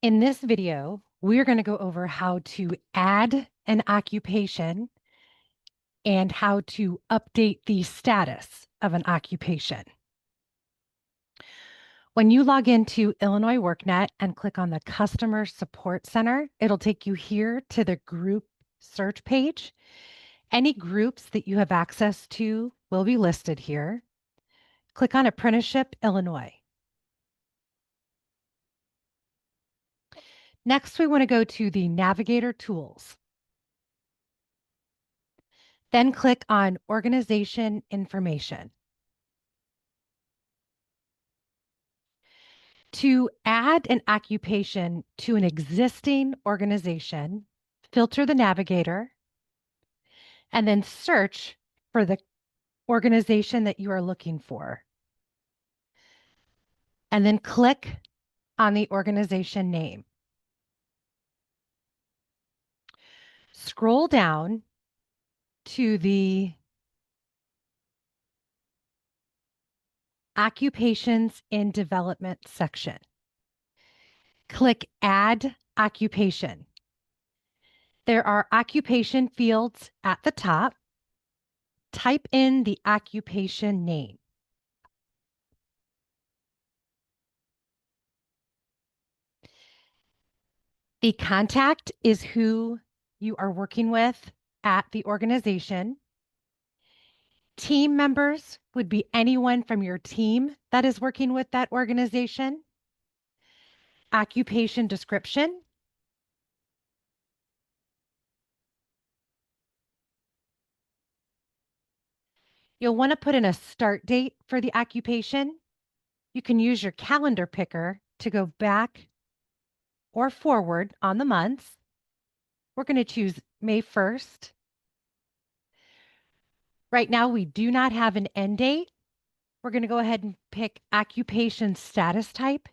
In this video, we're going to go over how to add an occupation and how to update the status of an occupation. When you log into Illinois workNet and click on the Customer Support Center, it'll take you here to the group search page. Any groups that you have access to will be listed here. Click on Apprenticeship Illinois. Next, we want to go to the Navigator Tools. Then click on Organization Information. To add an occupation to an existing organization, filter the navigator and then search for the organization that you are looking for. And then click on the organization name. Scroll down to the Occupations in Development section. Click Add Occupation. There are occupation fields at the top. Type in the occupation name. The contact is who you are working with at the organization. Team members would be anyone from your team that is working with that organization. Occupation description. You'll want to put in a start date for the occupation. You can use your calendar picker to go back or forward on the months. We're going to choose May 1st. Right now, we do not have an end date. We're going to go ahead and pick occupation status type.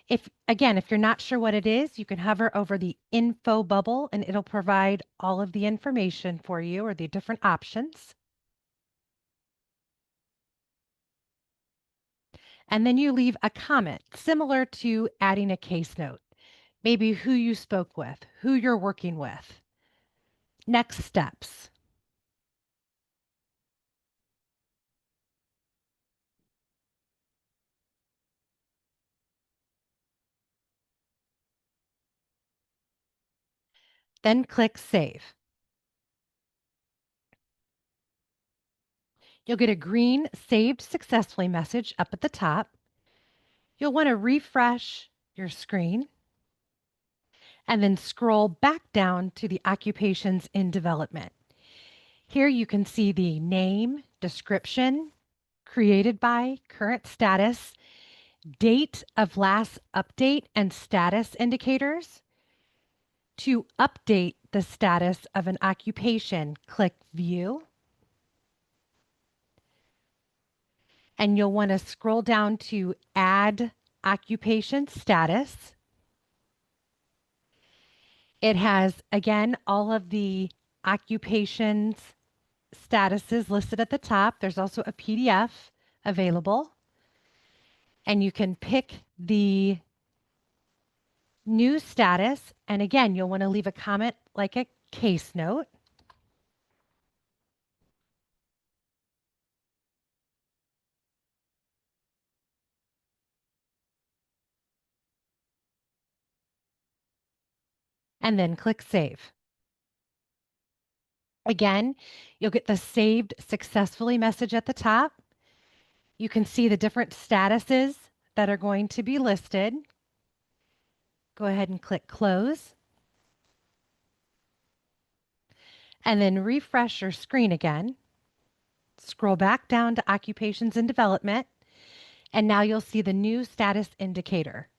If you're not sure what it is, you can hover over the info bubble and it'll provide all of the information for you or the different options. And then you leave a comment similar to adding a case note, maybe who you spoke with, who you're working with. Next steps. Then click Save. You'll get a green Saved Successfully message up at the top. You'll want to refresh your screen and then scroll back down to the occupations in development. Here you can see the name, description, created by, current status, date of last update, and status indicators. To update the status of an occupation, click View. And you'll want to scroll down to Add Occupation Status. It has, again, all of the occupations statuses listed at the top. There's also a PDF available. And you can pick the new status. And again, you'll want to leave a comment like a case note. And then click Save. Again, you'll get the Saved Successfully message at the top. You can see the different statuses that are going to be listed. Go ahead and click Close. And then refresh your screen again. Scroll back down to Occupations in Development. And now you'll see the new status indicator.